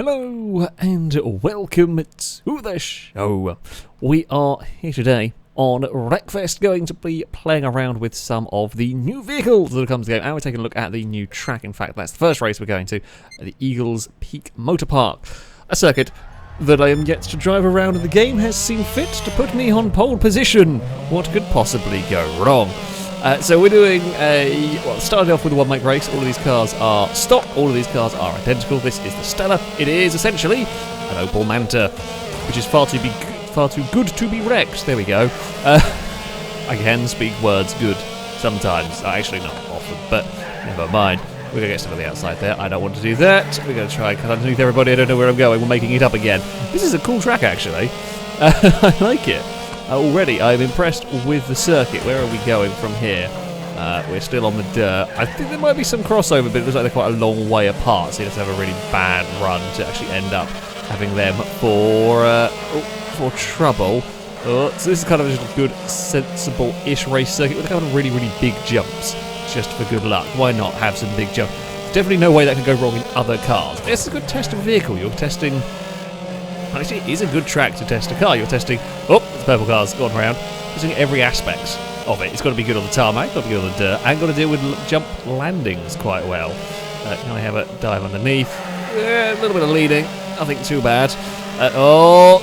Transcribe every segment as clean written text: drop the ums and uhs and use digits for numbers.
Hello and welcome to the show. We are here today on Wreckfest, going to be playing around with some of the new vehicles that have come to the game, and we're taking a look at the new track. In fact, that's the first race we're going to, the Eagles Peak Motor Park, a circuit that I am yet to drive around, and the game has seen fit to put me on pole position. What could possibly go wrong? So we're doing starting off with a one-make race. All of these cars are stock, all of these cars are identical. This is the Stella. It is essentially an Opel Manta, which is far too good to be wrecked. There we go. I can speak words good sometimes. Actually, not often, but never mind. We're going to get stuff on the outside there. I don't want to do that. We're going to try and cut underneath everybody. I don't know where I'm going. We're making it up again. This is a cool track, actually. I like it. Already, I'm impressed with the circuit. Where are we going from here? We're still on the dirt. I think there might be some crossover, but it looks like they're quite a long way apart, so you have to have a really bad run to actually end up having them for trouble. So this is kind of just a good, sensible-ish race circuit with kind of really, really big jumps, just for good luck. Why not have some big jumps? There's definitely no way that can go wrong in other cars. It's a good test of a vehicle. You're testing... Actually, it is a good track to test a car. You're testing... Oh, the purple car's gone round. Testing every aspect of it. It's got to be good on the tarmac, got to be good on the dirt, and got to deal with jump landings quite well. Can I have a dive underneath? A little bit of leading. Nothing too bad.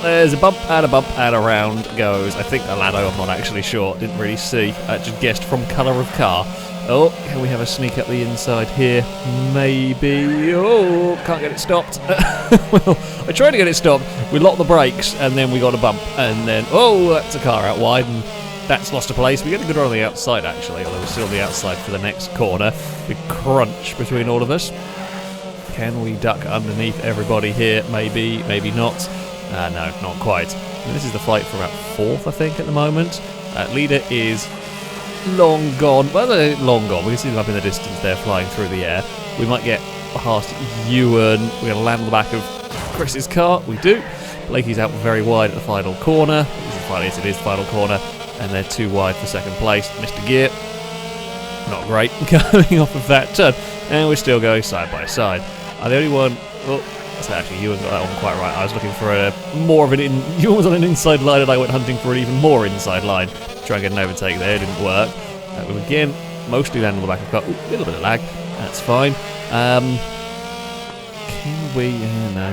There's a bump, and around goes. I think the ladder, I'm not actually sure. Didn't really see. Just guessed from colour of car. Oh, can we have a sneak up the inside here? Maybe. Oh, can't get it stopped. Well, I tried to get it stopped. We locked the brakes, and then we got a bump. And then, that's a car out wide, and that's lost a place. We get a good run on the outside, actually, although we're still on the outside for the next corner. Big crunch between all of us. Can we duck underneath everybody here? Maybe, maybe not. No, not quite. And this is the fight for about 4th, I think, at the moment. Leader is... long gone. Well, they're long gone. We can see them up in the distance there, flying through the air. We might get past Ewan. We're going to land on the back of Chris's car. We do. Blakey's out very wide at the final corner. Yes, it is the final corner. And they're too wide for second place. Mr. Gear, not great coming off of that turn. And we're still going side by side. The only one... So actually, Ewan got that one quite right. I was looking for more of an... Ewan was on an inside line, and I went hunting for an even more inside line. Try and get an overtake there, it didn't work. We again mostly land on the back of the car. A little bit of lag, that's fine. Can we? No.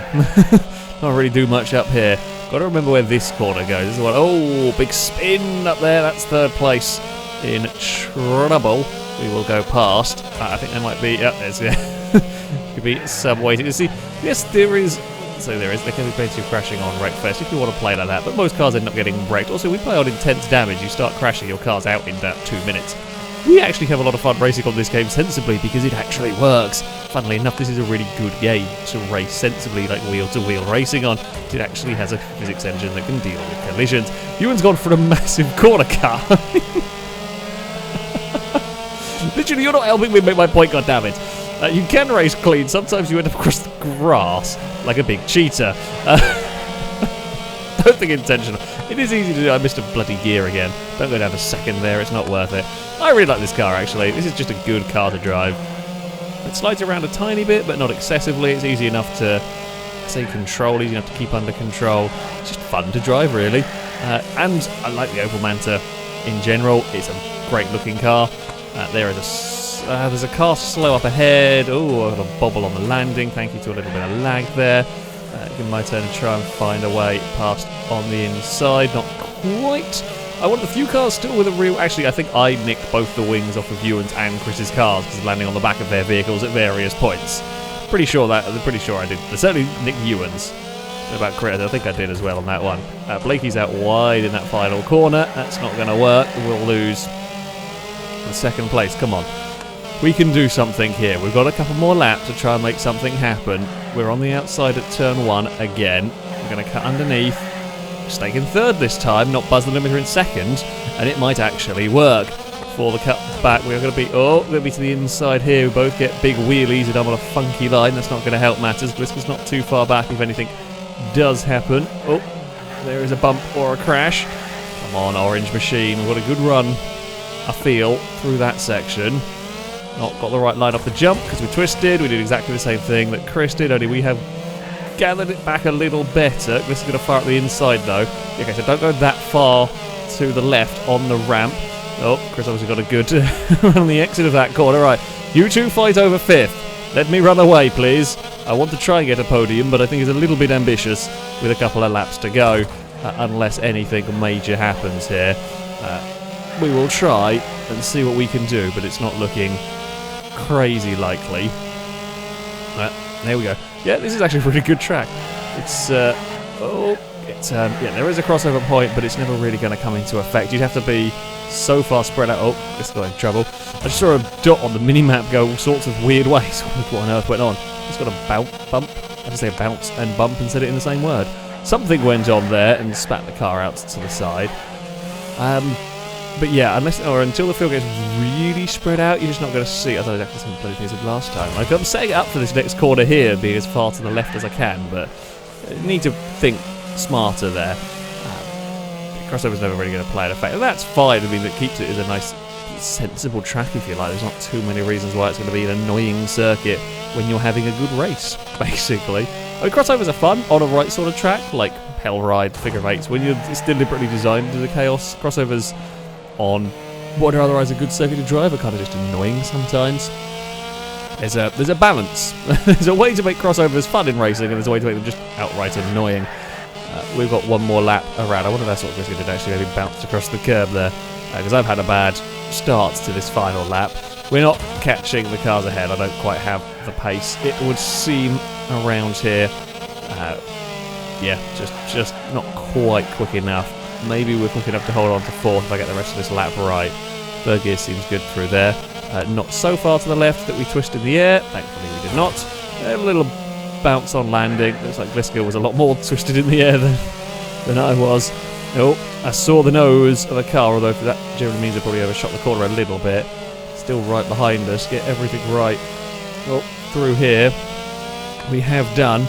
Not really do much up here. Got to remember where this corner goes. This is one. Oh, big spin up there. That's 3rd place in trouble. We will go past. I think there might be. There's could be some waiting to see. Yes, there is. So there can be plenty of crashing on Wreckfest if you want to play like that, but most cars end up getting wrecked. Also, we play on intense damage. You start crashing, your car's out in about 2 minutes. We actually have a lot of fun racing on this game sensibly because it actually works. Funnily enough, this is a really good game to race sensibly, like wheel-to-wheel racing on. It actually has a physics engine that can deal with collisions. Ewan's gone for a massive corner car. Literally, you're not helping me make my point, goddammit. You can race clean. Sometimes you end up across the grass like a big cheetah. Don't think intentional. It is easy to do. I missed a bloody gear again. Don't go down to 2nd there. It's not worth it. I really like this car, actually. This is just a good car to drive. It slides around a tiny bit, but not excessively. It's easy enough to, say, control. Easy enough to keep under control. It's just fun to drive, really. And I like the Opel Manta in general. It's a great-looking car. There's a car slow up ahead. Oh, I got a bobble on the landing. Thank you to a little bit of lag there. Give my turn to try and find a way past on the inside. Not quite. I want a few cars still with a real... Actually, I think I nicked both the wings off of Ewan's and Chris's cars because landing on the back of their vehicles at various points. Pretty sure I did. I certainly nicked Ewan's. About Chris, I think I did as well on that one. Blakey's out wide in that final corner. That's not going to work. We'll lose the 2nd place. Come on. We can do something here. We've got a couple more laps to try and make something happen. We're on the outside at turn 1 again. We're going to cut underneath. Stake in 3rd this time, not buzz the limiter in 2nd, and it might actually work. For the cut back, we're going to be to the inside here. We both get big wheelies and I'm on a funky line. That's not going to help matters. Glisker's not too far back if anything does happen. Oh, there is a bump or a crash. Come on, orange machine. We've got a good run, I feel, through that section. Not got the right line off the jump because we twisted. We did exactly the same thing that Chris did, only we have gathered it back a little better. This is going to fire up the inside though. Okay, so don't go that far to the left on the ramp. Oh, Chris obviously got a good run on the exit of that corner. Right, you two fight over 5th. Let me run away, please. I want to try and get a podium, but I think it's a little bit ambitious with a couple of laps to go, unless anything major happens here. We will try and see what we can do, but it's not looking crazy likely. There we go. Yeah, this is actually a really good track. It's, yeah, there is a crossover point, but it's never really going to come into effect. You'd have to be so far spread out. Oh, this got in trouble. I just saw a dot on the mini-map go all sorts of weird ways. What on earth went on? It's got a bump. I just say bounce and bump and said it in the same word. Something went on there and spat the car out to the side. But yeah, until the field gets really spread out, you're just not going to see it. I thought I'd some bloody piece of last time. Like, I'm setting it up for this next corner here, being as far to the left as I can, but I need to think smarter there. Crossover's never really going to play an effect, and that's fine. I mean, it keeps it as a nice, sensible track, if you like. There's not too many reasons why it's going to be an annoying circuit when you're having a good race, basically. I mean, crossovers are fun on a right sort of track, like Hellride, figure of eights. When it's deliberately designed to the chaos, crossovers on what are otherwise a good circuit to drive are kind of just annoying sometimes. There's a balance. There's a way to make crossovers fun in racing, and there's a way to make them just outright annoying. We've got one more lap around. I wonder if that's what Chris did, actually maybe bounced across the curb there, because I've had a bad start to this final lap. We're not catching the cars ahead. I don't quite have the pace, it would seem, around here. Yeah, just not quite quick enough. Maybe we're quick enough to hold on to 4th if I get the rest of this lap right. Third gear seems good through there. Not so far to the left that we twisted the air. Thankfully we did not. A little bounce on landing. Looks like Gliska was a lot more twisted in the air than I was. Oh, I saw the nose of a car, although that generally means I probably overshot the corner a little bit. Still right behind us. Get everything right. Oh, through here we have done.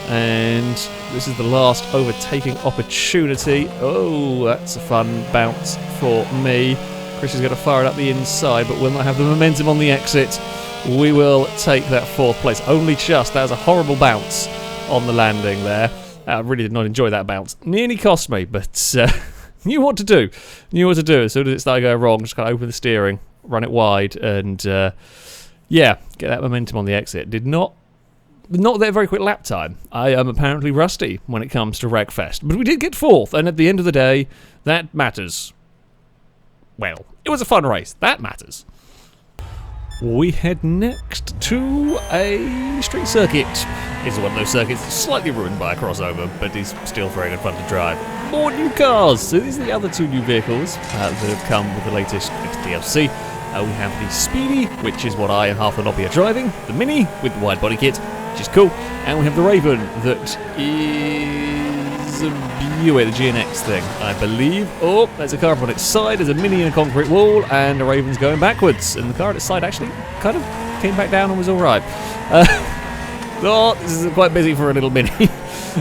And this is the last overtaking opportunity. Oh, that's a fun bounce for me. Chris is going to fire it up the inside, but will not have the momentum on the exit. We will take that 4th place. Only just. That was a horrible bounce on the landing there. I really did not enjoy that bounce. Nearly cost me, but knew what to do. Knew what to do. As soon as it started going wrong, just kind of open the steering, run it wide, and yeah, get that momentum on the exit. Did not that very quick lap time. I am apparently rusty when it comes to Wreckfest, but we did get 4th, and at the end of the day, that matters. Well, it was a fun race. That matters. We head next to a street circuit. It's one of those circuits slightly ruined by a crossover, but is still very good fun to drive. More new cars. So these are the other 2 new vehicles that have come with the latest DLC. We have the Speedy, which is what I and half the lobby are driving. The Mini with the wide body kit, which is cool. And we have the Raven, that is a Buick, the GNX thing, I believe. Oh, there's a car up on its side, there's a Mini in a concrete wall, and the Raven's going backwards. And the car at its side actually kind of came back down and was alright. Oh, this is quite busy for a little Mini.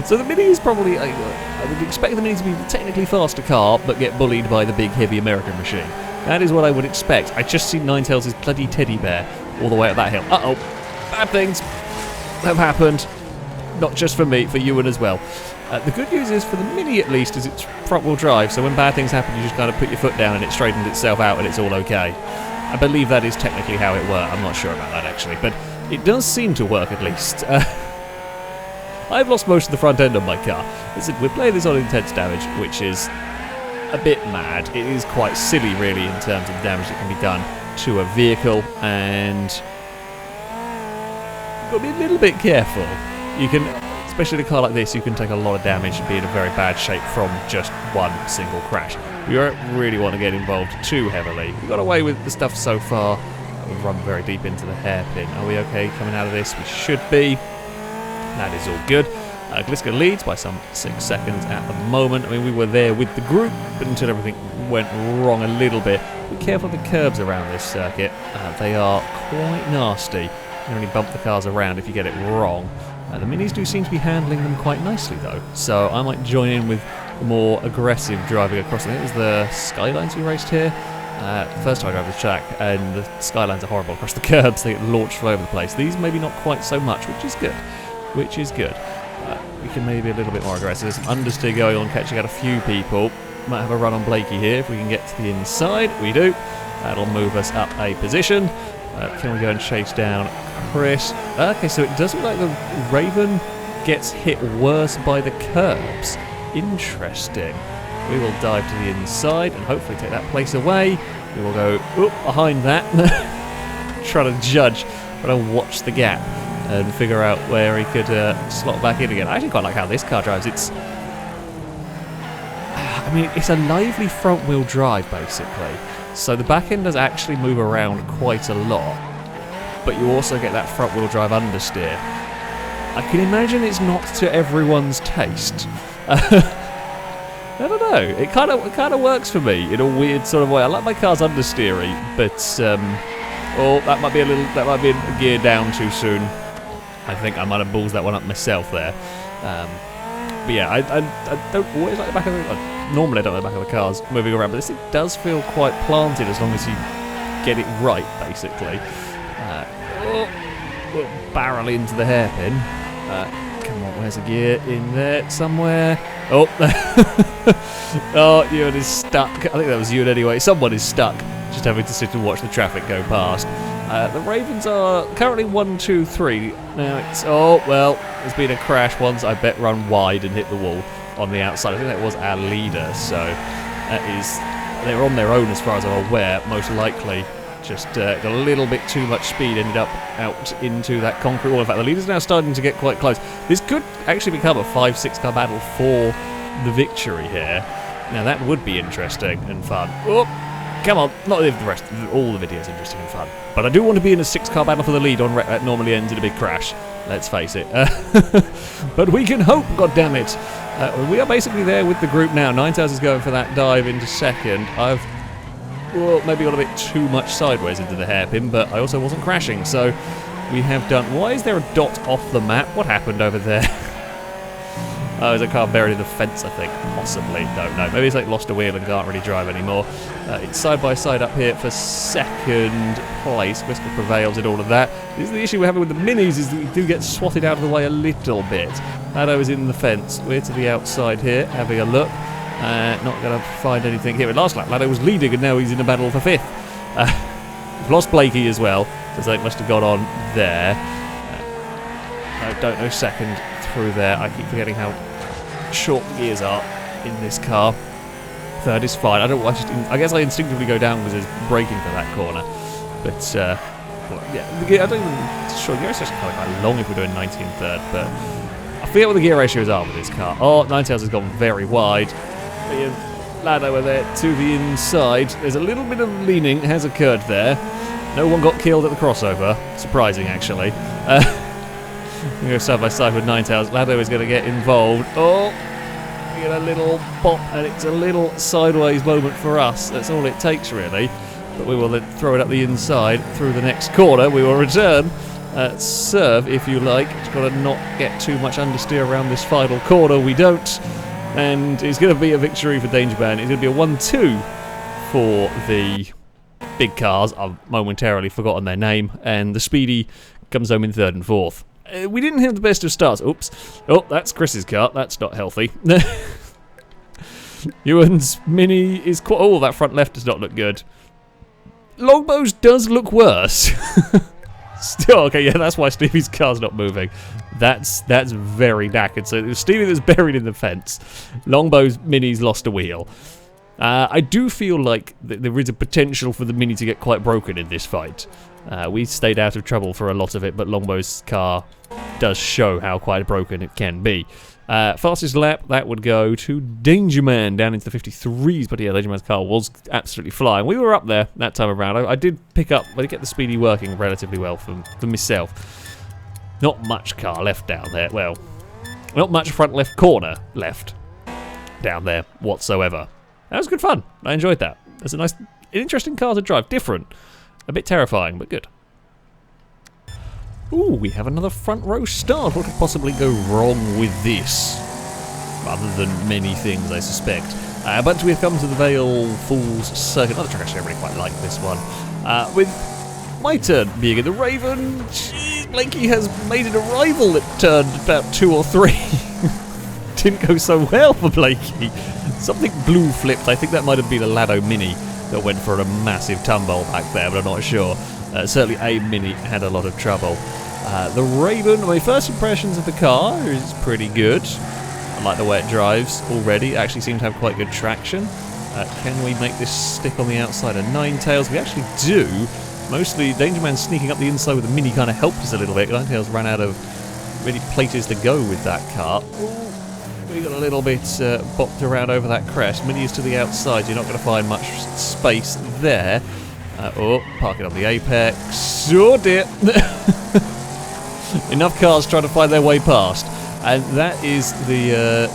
So the Mini is probably, I would expect the Mini to be a technically faster car, but get bullied by the big heavy American machine. That is what I would expect. I just see Ninetales' bloody teddy bear all the way up that hill. Uh-oh. Bad things have happened. Not just for me, for Ewan as well. The good news is, for the Mini at least, is it's front-wheel drive, so when bad things happen, you just kind of put your foot down and it straightens itself out and it's all okay. I believe that is technically how it works. I'm not sure about that, actually, but it does seem to work, at least. I've lost most of the front end on my car. Listen, we're playing this on intense damage, which is a bit mad. It is quite silly, really, in terms of the damage that can be done to a vehicle, and you've got to be a little bit careful. You can, especially in a car like this, you can take a lot of damage and be in a very bad shape from just one single crash. You don't really want to get involved too heavily. We got away with the stuff so far. We've run very deep into the hairpin. Are we okay coming out of this? We should be. That is all good. Gliska leads by some 6 seconds at the moment. I mean, we were there with the group, but until everything went wrong a little bit. Be careful of the curbs around this circuit. They are quite nasty. You only bump the cars around if you get it wrong. The Minis do seem to be handling them quite nicely, though. So I might join in with more aggressive driving across. I think it was the Skylines we raced here. First time I drove the track, and the Skylines are horrible across the curbs. They get launched all over the place. These maybe not quite so much, which is good. we can maybe be a little bit more aggressive. There's some understeer going on, catching out a few people. Might have a run on Blakey here if we can get to the inside. We do. That'll move us up a position. Can we go and chase down Chris? Okay, so it does look like the Raven gets hit worse by the curbs. Interesting. We will dive to the inside and hopefully take that place away. We will go behind that. Try to judge, try to watch the gap and figure out where he could slot back in again. I actually quite like how this car drives. It's a lively front-wheel drive, basically. So the back end does actually move around quite a lot, but you also get that front-wheel drive understeer. I can imagine it's not to everyone's taste. I don't know. It kind of works for me in a weird sort of way. I like my car's understeery, but that might be a gear down too soon. I think I might have balls that one up myself there. But yeah, I don't always like the back of the... Normally I don't like the back of the cars moving around, but this thing does feel quite planted as long as you get it right, basically. We'll barrel into the hairpin. Come on, where's a gear? In there somewhere. Oh, oh, Ewan is stuck. I think that was Ewan anyway. Someone is stuck, just having to sit and watch the traffic go past. The Ravens are currently 1, 2, 3. Now it's there's been a crash once. I bet run wide and hit the wall on the outside. I think that was our leader. So they're on their own as far as I'm aware. Most likely, just a little bit too much speed ended up out into that concrete wall. In fact, the leader's now starting to get quite close. This could actually become a 5-6 car battle for the victory here. Now that would be interesting and fun. Oh, come on, not the rest. All the videos interesting and fun. But I do want to be in a 6-car battle for the lead on Wreck that normally ends in a big crash. Let's face it. But we can hope, goddammit. We are basically there with the group now. Mantas is going for that dive into second. I've maybe got a bit too much sideways into the hairpin, but I also wasn't crashing, so we have done... Why is there a dot off the map? What happened over there? Oh, is a car buried in the fence, I think? Possibly. Don't know. Maybe it's like lost a wheel and can't really drive anymore. It's side by side up here for second place. Whisker prevails in all of that. This is the issue we're having with the minis, is that we do get swatted out of the way a little bit. Lado is in the fence. We're to the outside here, having a look. Not going to find anything here. It last lap, Lado was leading and now he's in a battle for 5th. We've lost Blakey as well, so something must have gone on there. I don't know second through there. I keep forgetting how short the gears are in this car. Third is fine. I guess I instinctively go down because there's braking for that corner. But yeah, the gear, I don't even sure the gear ratio is kind of quite long if we're doing 90 and third, but I forget what the gear ratios are with this car. Oh, Ninetales has gone very wide. Lad over there to the inside. There's a little bit of leaning has occurred there. No one got killed at the crossover. Surprising, actually. We go side by side with Ninetales. Lado is going to get involved. Oh, we get a little pop, and it's a little sideways moment for us. That's all it takes, really. But we will then throw it up the inside through the next corner. We will return. Serve, if you like. Just got to not get too much understeer around this final corner. We don't. And it's going to be a victory for Danger Man. It's going to be a 1-2 for the big cars. I've momentarily forgotten their name. And the Speedy comes home in 3rd and 4th. We didn't have the best of starts. Oops. Oh, that's Chris's car. That's not healthy. Ewan's Mini is quite... Oh, that front left does not look good. Longbow's does look worse. Still, okay, yeah, that's why Stevie's car's not moving. That's very knackered. So it was Stevie that's buried in the fence. Longbow's Mini's lost a wheel. I do feel like there is a potential for the Mini to get quite broken in this fight. We stayed out of trouble for a lot of it, but Longbow's car does show how quite broken it can be. Fastest lap, that would go to Danger Man down into the 53s, but yeah, Danger Man's car was absolutely flying. We were up there that time around. I did get the Speedy working relatively well for myself. Not much car left down there. Well, not much front left corner left down there whatsoever. That was good fun. I enjoyed that. It's a nice, interesting car to drive. Different. A bit terrifying, but good. Ooh, we have another front row start. What could possibly go wrong with this? Rather than many things, I suspect. But we have come to the Vale Falls Circuit. Another track, actually, I really quite like this one. With my turn being in the Raven. Jeez, Blakey has made an arrival at turn about 2 or 3. didn't go so well for Blakey. Something blue flipped. I think that might have been a Lado Mini that went for a massive tumble back there, but I'm not sure. Certainly a Mini had a lot of trouble. The Raven, my first impressions of the car is pretty good. I like the way it drives already. It actually seems to have quite good traction. Can we make this stick on the outside of Ninetales? We actually do. Mostly Danger Man sneaking up the inside with the Mini kind of helped us a little bit. Ninetales ran out of really places to go with that car. Ooh, we got a little bit bopped around over that crest. Mini is to the outside. You're not going to find much space there. Park it on the apex. Oh dear. Enough cars trying to find their way past. And that is the...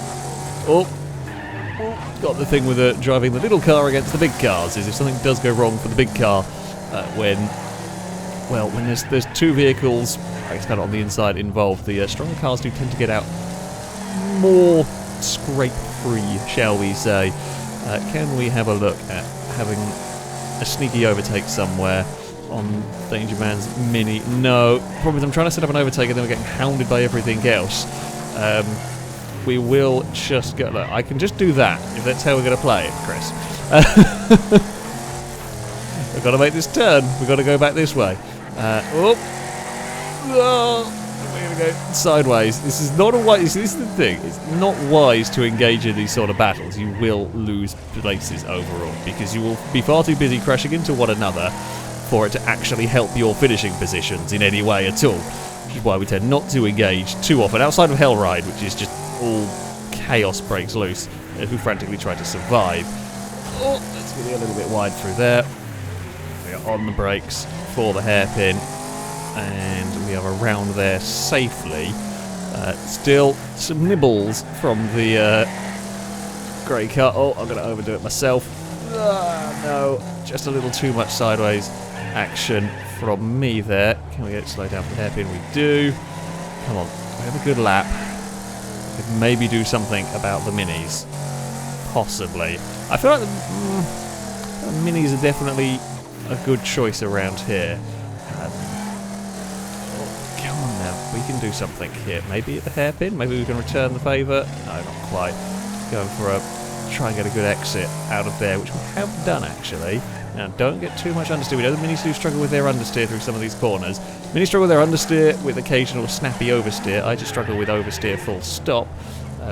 got the thing with driving the little car against the big cars, is if something does go wrong for the big car, when there's two vehicles, I guess kind of on the inside involved, the stronger cars do tend to get out more scrape-free, shall we say. Can we have a look at having a sneaky overtake somewhere on Danger Man's Mini? No. Problem is I'm trying to set up an overtake and then we're getting hounded by everything else. We will just go... Look, I can just do that, if that's how we're going to play it, Chris. We've got to make this turn. We've got to go back this way. We're going to go sideways. This is not a wise... This is the thing. It's not wise to engage in these sort of battles. You will lose places overall, because you will be far too busy crashing into one another for it to actually help your finishing positions in any way at all. Which is why we tend not to engage too often, outside of Hellride, which is just all chaos breaks loose as we frantically try to survive. Let's get a little bit wide through there. We are on the brakes for the hairpin, and we are around there safely. Still some nibbles from the grey car. I'm going to overdo it myself. No, just a little too much sideways action from me there. Can we get it slowed down for the hairpin? We do. Come on, we have a good lap. We could maybe do something about the Minis. Possibly. I feel like the Minis are definitely a good choice around here. Come on now, we can do something here. Maybe at the hairpin? Maybe we can return the favour? No, not quite. Going for a... try and get a good exit out of there, which we have done actually. Now, don't get too much understeer. We know the Minis do struggle with their understeer through some of these corners. Minis struggle with their understeer with occasional snappy oversteer. I just struggle with oversteer full stop.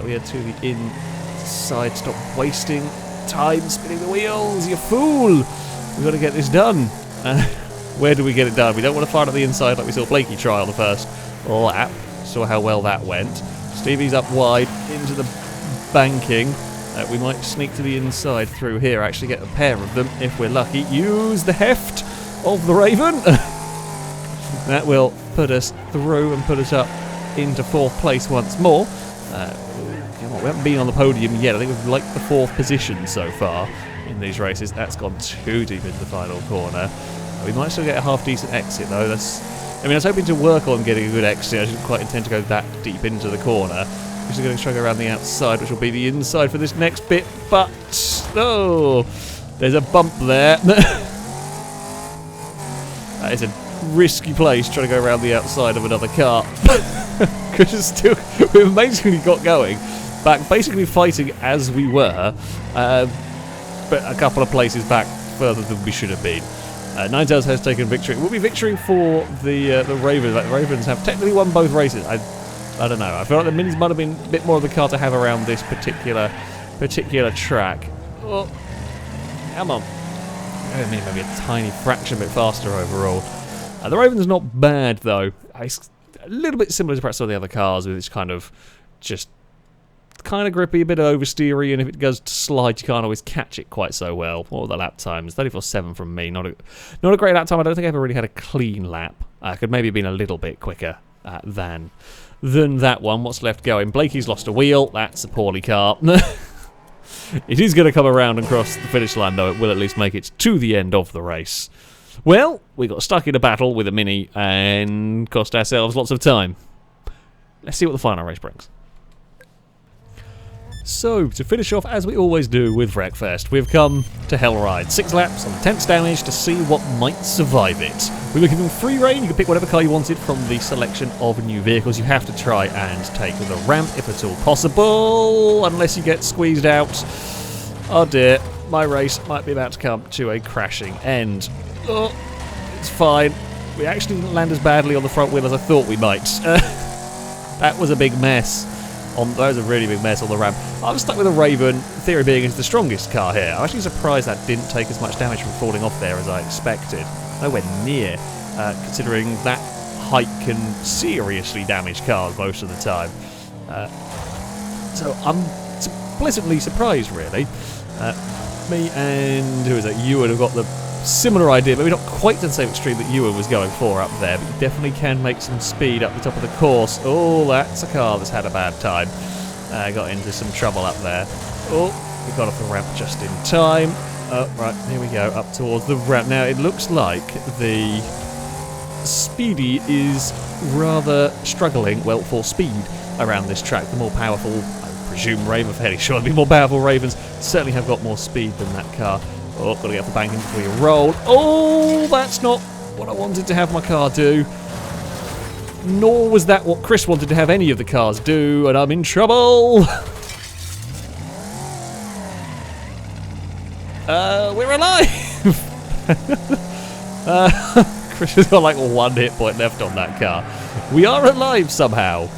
We head to the inside. Stop wasting time spinning the wheels, you fool! We've got to get this done. Where do we get it done? We don't want to fire at the inside like we saw Blakey try on the first lap. Saw how well that went. Stevie's up wide into the banking. We might sneak to the inside through here, actually get a pair of them if we're lucky. Use the heft of the Raven. That will put us through and put us up into 4th place once more. Come on, we haven't been on the podium yet. I think we've liked the 4th position so far in these races. That's gone too deep into the final corner. We might still get a half-decent exit though. I was hoping to work on getting a good exit. I didn't quite intend to go that deep into the corner. We're going to struggle around the outside, which will be the inside for this next bit, but there's a bump there. That is a risky place, trying to go around the outside of another car. Because we've basically got going, back basically fighting as we were, but a couple of places back further than we should have been. Ninetales has taken victory. It will be victory for the Ravens. The Ravens have technically won both races. I don't know. I feel like the Minis might have been a bit more of the car to have around this particular track. Oh, come on. Maybe a tiny fraction bit faster overall. The Raven's not bad though. It's a little bit similar to perhaps some of the other cars, with its kind of grippy, a bit of oversteery, and if it goes to slide, you can't always catch it quite so well. What were the lap times? 34.7 from me. Not a great lap time. I don't think I ever really had a clean lap. I could maybe have been a little bit quicker than that one. What's left going? Blakey's lost a wheel. That's a poorly car. It is going to come around and cross the finish line, though. It will at least make it to the end of the race. Well, we got stuck in a battle with a Mini and cost ourselves lots of time. Let's see what the final race brings. So, to finish off, as we always do with Wreckfest, we've come to Hellride. 6 laps on 10th damage to see what might survive it. We were given free reign. You could pick whatever car you wanted from the selection of new vehicles. You have to try and take the ramp if at all possible, unless you get squeezed out. Oh dear, my race might be about to come to a crashing end. Oh, it's fine. We actually didn't land as badly on the front wheel as I thought we might. That was a big mess. That was a really big mess on the ramp. I'm stuck with a Raven, theory being it's the strongest car here. I'm actually surprised that didn't take as much damage from falling off there as I expected. Nowhere near, considering that height can seriously damage cars most of the time. So I'm pleasantly surprised, really. Me and, who is it, Ewan have got the similar idea, maybe not quite to the same extreme that Ewan was going for up there, but you definitely can make some speed up the top of the course. Oh, that's a car that's had a bad time. Got into some trouble up there. Oh, we got off the ramp just in time. Oh, right, here we go, up towards the ramp. Now, it looks like the Speedy is rather struggling, well, for speed around this track. The more powerful, I presume Raven, I'm fairly sure the more powerful Ravens certainly have got more speed than that car. Oh, gotta get off the banking before you roll. Oh, that's not what I wanted to have my car do. Nor was that what Chris wanted to have any of the cars do, and I'm in trouble. We're alive. Chris has got like 1 hit point left on that car. We are alive somehow.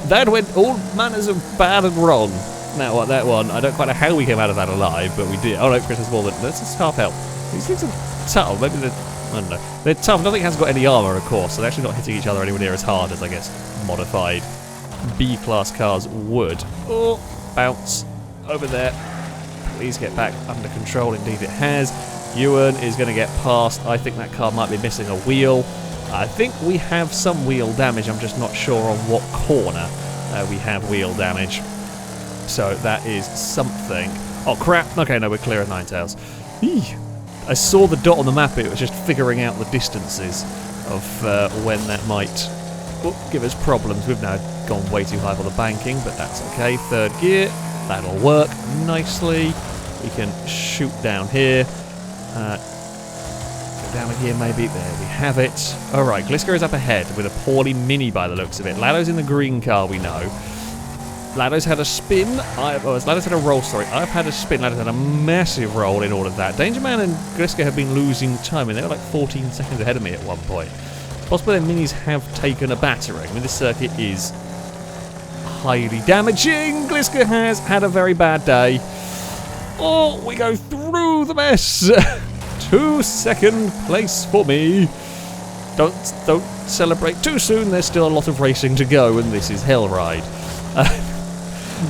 That went all manners of bad and wrong. Now what, that one, I don't quite know how we came out of that alive, but we did. Oh no, Chris has more than, that's just half health. These things are tough, maybe they're, I don't know. They're tough, nothing has got any armour of course, so they're actually not hitting each other anywhere near as hard as I guess modified B-class cars would. Oh, bounce, over there. Please get back under control, indeed it has. Ewan is going to get past, I think that car might be missing a wheel. I think we have some wheel damage, I'm just not sure on what corner we have wheel damage. So that is something. Oh crap, okay, no, we're clear of Ninetales. Eee. I saw the dot on the map, it was just figuring out the distances of when that might give us problems. We've now gone way too high for the banking, but that's okay. 3rd gear, that'll work nicely. We can shoot down here. Go down here maybe, there we have it. Alright, Gliska is up ahead with a poorly mini by the looks of it. Lado's in the green car, we know. Lado's had a spin. Lado's had a roll, sorry. I've had a spin. Lado's had a massive roll in all of that. Dangerman and Gliska have been losing time, and they were like 14 seconds ahead of me at one point. Possibly their minis have taken a battering. I mean, this circuit is highly damaging. Gliska has had a very bad day. Oh, we go through the mess. 2nd place for me. Don't celebrate too soon. There's still a lot of racing to go, and this is Hellride.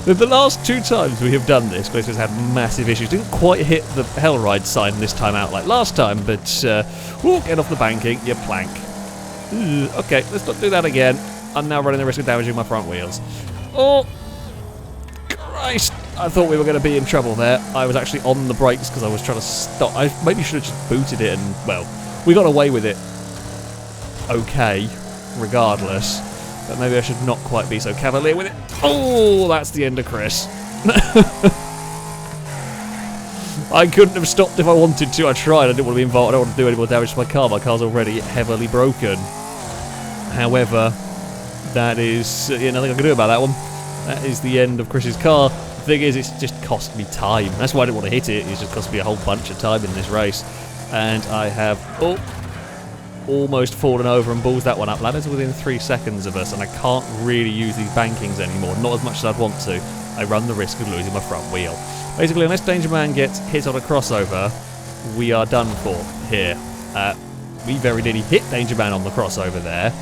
The last 2 times we have done this, Gliska's had massive issues. Didn't quite hit the Hellride sign this time out like last time, but get off the banking, you plank. Okay, let's not do that again. I'm now running the risk of damaging my front wheels. Oh, Christ! I thought we were going to be in trouble there. I was actually on the brakes because I was trying to stop. I maybe should have just booted it and, well, we got away with it. Okay, regardless. But maybe I should not quite be so cavalier with it. Oh, that's the end of Chris. I couldn't have stopped if I wanted to. I tried. I didn't want to be involved. I don't want to do any more damage to my car. My car's already heavily broken. However, that is nothing I can do about that one. That is the end of Chris's car. The thing is, it's just cost me time. That's why I didn't want to hit it. It's just cost me a whole bunch of time in this race. And I have almost fallen over and balls that one up. Ladder's within 3 seconds of us, and I can't really use these bankings anymore. Not as much as I'd want to. I run the risk of losing my front wheel. Basically, unless Dangerman gets hit on a crossover, we are done for here. We very nearly hit Dangerman on the crossover there.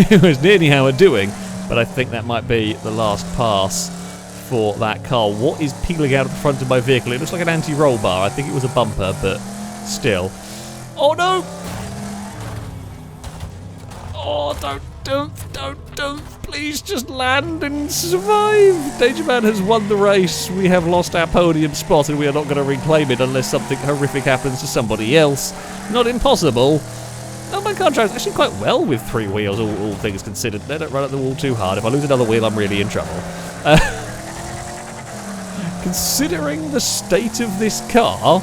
It was nearly how we're doing, but I think that might be the last pass for that car. What is peeling out of the front of my vehicle? It looks like an anti-roll bar. I think it was a bumper, but still. Oh no! Oh, don't, please just land and survive. Dangerman has won the race. We have lost our podium spot and we are not going to reclaim it unless something horrific happens to somebody else. Not impossible. Oh, my car drives actually quite well with 3 wheels, all things considered. They don't run at the wall too hard. If I lose another wheel, I'm really in trouble. considering the state of this car,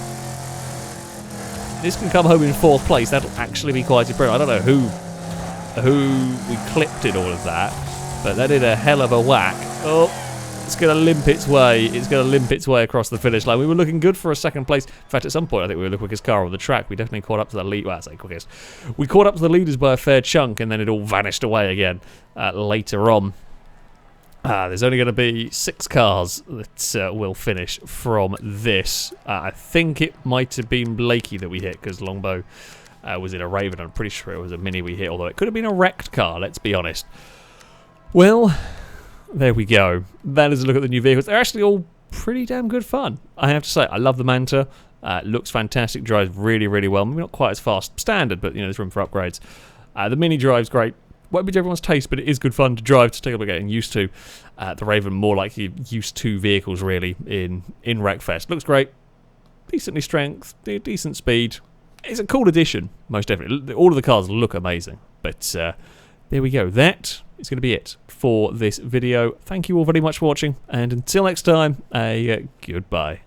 this can come home in 4th place. That'll actually be quite impressive. I don't know who we clipped in all of that, but that did a hell of a whack. Oh, it's going to limp its way. It's going to limp its way across the finish line. We were looking good for a 2nd place. In fact, at some point, I think we were the quickest car on the track. We definitely caught up to the lead. Well, I say quickest. We caught up to the leaders by a fair chunk, and then it all vanished away again later on. There's only going to be 6 cars that will finish from this. I think it might have been Blakey that we hit, because Longbow was in a Raven. I'm pretty sure it was a Mini we hit, although it could have been a wrecked car, let's be honest. Well, there we go. That is a look at the new vehicles. They're actually all pretty damn good fun, I have to say. I love the Manta. Looks fantastic, drives really, really well. Maybe not quite as fast standard, but there's room for upgrades. The Mini drives great. Won't be to everyone's taste, but it is good fun to drive, to take a look at getting used to. The Raven, more like you're used to vehicles, really, in Wreckfest. Looks great. Decently strength, decent speed. It's a cool addition, most definitely. All of the cars look amazing. But there we go. That is going to be it for this video. Thank you all very much for watching, and until next time, goodbye.